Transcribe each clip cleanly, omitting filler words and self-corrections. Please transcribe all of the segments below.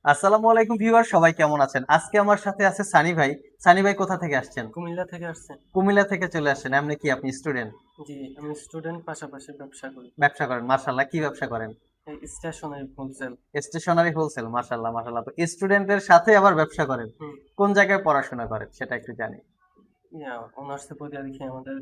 আসসালামু আলাইকুম ভিউয়ার, সবাই কেমন আছেন? আজকে আমার সাথে আছে সানি ভাই। সানি ভাই কোথা থেকে আসছেন? কুমিল্লা থেকে আসছে। কুমিল্লা থেকে চলে আসছেন। এমনি কি আপনি স্টুডেন্ট? জি, আমি স্টুডেন্ট, পাশাপাশি ব্যবসা করি। ব্যবসা করেন? মাশাআল্লাহ, কি ব্যবসা করেন? এই স্টেশনারি হোলসেল। Stationery wholesale. মাশাআল্লাহ মাশাআল্লাহ। তো স্টুডেন্টের সাথে আবার ব্যবসা করেন। হুম। কোন জায়গায় পড়াশোনা করেন সেটা একটু জানি। অনার্সে পড়ি আর কি আমাদের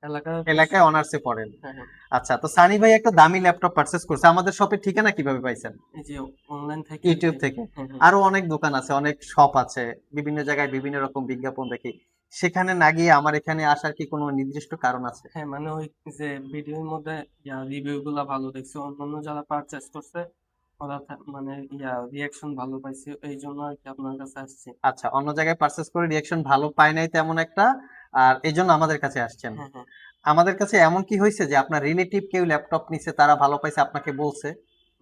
এলাকার বেশ। এলাকায় অনার্সে পড়েন। হ্যাঁ, হ্যাঁ। আচ্ছা, তো সানি ভাই একটা দামি ল্যাপটপ পারচেজ করছে। আমাদের শপের ঠিকানা কিভাবে পাইছেন? এই যে অনলাইন থেকে আর ইউটিউব কি। থেকে। হ্যাঁ, হ্যাঁ। আরো অনেক দোকান আছে, অনেক শপ আছে, বিভিন্ন জায়গায় বিভিন্ন রকম বিজ্ঞাপন দেখি। সেখানে না গিয়ে আমার এখানে আসার কি কোনো নির্দিষ্ট কারণ আছে? হ্যাঁ, মানে ওই যে ভিডিওর মধ্যে রিভিউ গুলা ভালো দেখছি, অন্যান্য যারা পারচেস করছে ওরা মানে রিয়াকশন ভালো পাইছে, এই জন্য আর কি আপনার কাছে আসছি। আচ্ছা, অন্য জায়গায় পারচেজ করে রিঅ্যাকশন ভালো পায় নাই তেমন একটা, আর এইজন্য আমাদের কাছে আসছেন। হ্যাঁ, হ্যাঁ। আমাদের কাছে এমন কি হয়েছে যে আপনার রিলেটিভ কেউ ল্যাপটপ নিছে, তারা ভালো পাইছে, আপনাকে বলছে?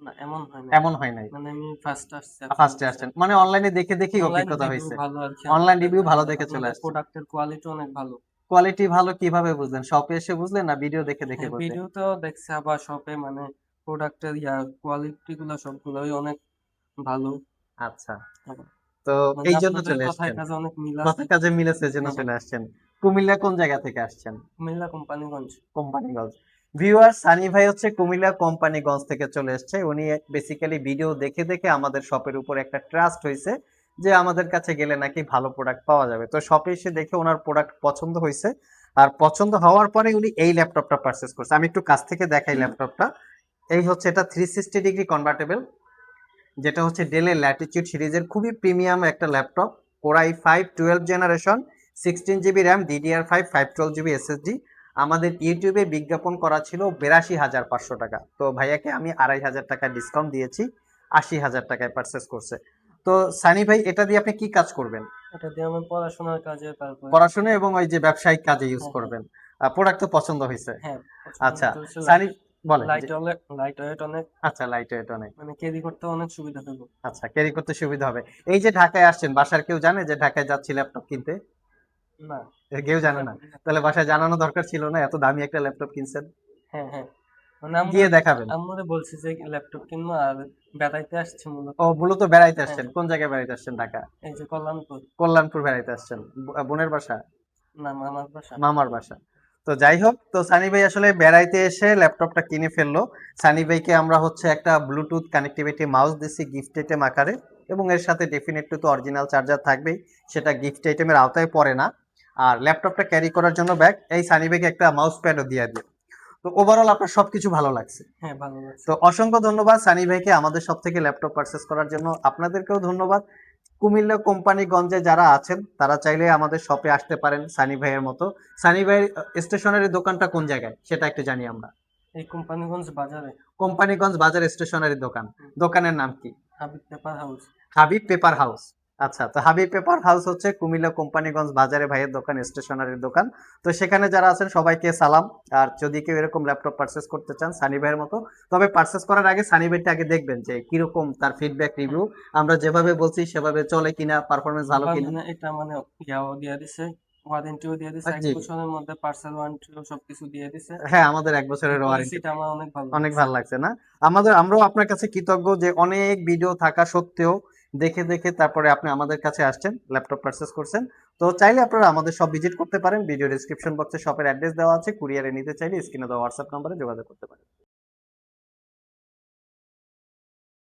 না, এমন হয় নাই। এমন হয় নাই? মানে আমি ফার্স্ট আসছি আপনার ফার্স্টে কাছে। আসছেন মানে অনলাইনে দেখে দেখেই অনলাইন অভিজ্ঞতা রিভিউ হয়েছে? ভালো আর কি অনলাইন আপনাদের। রিভিউ ভালো দেখে চলে আপনাদের আসছেন। প্রোডাক্টের কোয়ালিটি অনেক ভালো। কোয়ালিটি ভালো কিভাবে বুঝলেন? শপে এসে বুঝলেন না ভিডিও দেখে দেখে হ্যাঁ, বুঝলেন? ভিডিওতেও দেখছি, আবার শপে মানে প্রোডাক্টের কোয়ালিটি গুলো সবগুলোই অনেক ভালো। আচ্ছা, আবার তো মানে এই জন্য আপনাদের চলে কথায় আসছেন। কাজে অনেক মিল কথা আছে। কাজে মিলেছে, এজন্য হ্যাঁ, হ্যাঁ। চলে আসছেন। কুমিল্লা কোন জায়গা থেকে আসছেন? কুমিল্লা কোম্পানিগঞ্জ। কোম্পানিগঞ্জ। ভিউয়ার, সানি ভাই হচ্ছে কুমিল্লা কোম্পানিগঞ্জ থেকে চলে এসেছে। উনি বেসিক্যালি ভিডিও দেখে দেখে আমাদের শপের উপর একটা ট্রাস্ট হয়েছে যে আমাদের কাছে গেলে নাকি ভালো প্রোডাক্ট পাওয়া যাবে। তো শপে এসে দেখে ওনার প্রোডাক্ট পছন্দ হয়েছে, আর পছন্দ হওয়ার পরে উনি এই ল্যাপটপটা পারচেজ করছে। আমি একটু কাছ থেকে দেখাই ল্যাপটপটা। এই হচ্ছে এটা 360 ডিগ্রি কনভার্টেবল, যেটা হচ্ছে ডেলের ল্যাটিচিউড সিরিজের খুবই প্রিমিয়াম একটা laptop. Core i 5 12 generation, 16 GB RAM, DDR5 512 GB SSD. আমাদের ইউটিউবে বিজ্ঞাপন করা ছিল 82,500 টাকা, তো ভাইয়াকে আমি 2,500 টাকা ডিসকাউন্ট দিয়েছি, 80,000 টাকায় পারচেস করছে। তো সানি ভাই, এটা দিয়ে আপনি কি কাজ করবেন? এটা দিয়ে আমার পড়াশোনার কাজে, তারপরে পড়াশোনা এবং ওই যে ব্যবসায়িক কাজে ইউজ হ্যাঁ, হ্যাঁ, করবেন। প্রোডাক্ট তো পছন্দ হয়েছে? হ্যাঁ, পছন্দ আচ্ছা, হতে হচ্ছে। সানি, বলেন যে। লাইট অনেক, লাইট ওয়েট অনেক, আচ্ছা, লাইট ওয়েট অনেক। মানে ক্যারি করতে অনেক সুবিধা হবে। আচ্ছা, ক্যারি করতে সুবিধা হবে। এই যে ঢাকায় আসছেন, বাসার কেউ জানে যে ঢাকায় যাচ্ছি ল্যাপটপ কিনতে? না, কেউ জানে এটা- না? তাহলে বাসায় জানানো দরকার ছিল না, এত দামি একটা ল্যাপটপ কিনছেন। হ্যাঁ, হ্যাঁ। মানে গিয়ে দেখাবেন। আম্মুরে বলছি যে ল্যাপটপ কিনবো, আর বেড়াইতে আসছি মূলত। ও, মূলত বেড়াইতে হ্যাঁ, আসছেন? হ্যাঁ। কোন জায়গায় বেড়াইতে আসছেন ঢাকা? এই যে কল্যাণপুর। কল্যাণপুর বেড়াইতে আসছেন? বোনের বাসা? না, মামার বাসা। মামার বাসা। তো যাই হোক, তো সানি ভাই আসলে বেড়াইতে এসে ল্যাপটপটা কিনে ফেললো। সানি ভাইকে আমরা হচ্ছে একটা ব্লুটুথ কানেক্টিভিটি মাউস দিচ্ছি গিফট আইটেম আকারে, এবং এর সাথে ডেফিনেটলি তো অরিজিনাল চার্জার থাকবেই, সেটা গিফট আইটেমের আওতায় পড়ে না। আর ল্যাপটপটা ক্যারি করার জন্য ব্যাগ, এই সানি ভাইকে একটা মাউস প্যাডও দিয়ে দিই। তো ওভারঅল আপনার সবকিছু ভালো লাগছে? হ্যাঁ, ভালো লাগছে। তো অসংখ্য ধন্যবাদ সানি ভাইকে আমাদের সব থেকে ল্যাপটপ পারচেস করার জন্য। আপনাদেরকেও ধন্যবাদ। কুমিল্লা কোম্পানিগঞ্জে যারা আছেন তারা চাইলে আমাদের শপে আসতে পারেন সানি ভাইয়ের মতো। সানি ভাইয়ের স্টেশনারি দোকানটা কোন জায়গায় সেটা একটু জানি আমরা। এই কোম্পানিগঞ্জ বাজারে। কোম্পানিগঞ্জ বাজার স্টেশনারি দোকান। হুম, দোকানের নাম কি? Habib paper house. Habib paper house. আচ্ছা, তো হাবিব পেপার হাউস হচ্ছে কুমিল্লা কোম্পানিগঞ্জ বাজারে ভাইয়ের দোকান, স্টেশনারির দোকান। তো সেখানে যারা আছেন সবাইকে সালাম। আর যদি কেউ এরকম ল্যাপটপ পারচেস করতে চান সানি ভাইয়ের মতো, তবে পারচেস করার আগে সানি ভাইটা আগে দেখবেন যে কিরকম তার ফিডব্যাক হ্যাঁ, রিভিউ, আমরা যেভাবে বলছি সেভাবে চলে কিনা, পারফরমেন্স ভালো আবার কিনা। মানে এটা মানে দিয়ে দিছে, ওয়ারেন্টিও দিয়ে দিছে, এক জি, বছরের মধ্যে পার্সেল ওয়ারেন্টিও সবকিছু দিয়ে দিছে। হ্যাঁ, আমাদের 1 বছরের ওয়ারেন্টি। পলিসিটা আমার অনেক ভালো অনেক লাগছে। ভালো লাগছে না? আমরাও আপনার কাছে কৃতজ্ঞ যে অনেক ভিডিও থাকা সত্ত্বেও দেখে দেখে তারপরে আপনি আমাদের কাছে আসছেন, ল্যাপটপ পারচেস করছেন। তো চাইলে আপনারা আমাদের সব ভিজিট করতে পারেন। ভিডিও ডেসক্রিপশন বক্সে শপের অ্যাড্রেস দেওয়া আছে, কুরিয়ারে নিতে চাইলে স্ক্রিনে দেওয়া হোয়াটসঅ্যাপ নম্বরে যোগাযোগ করতে পারেন।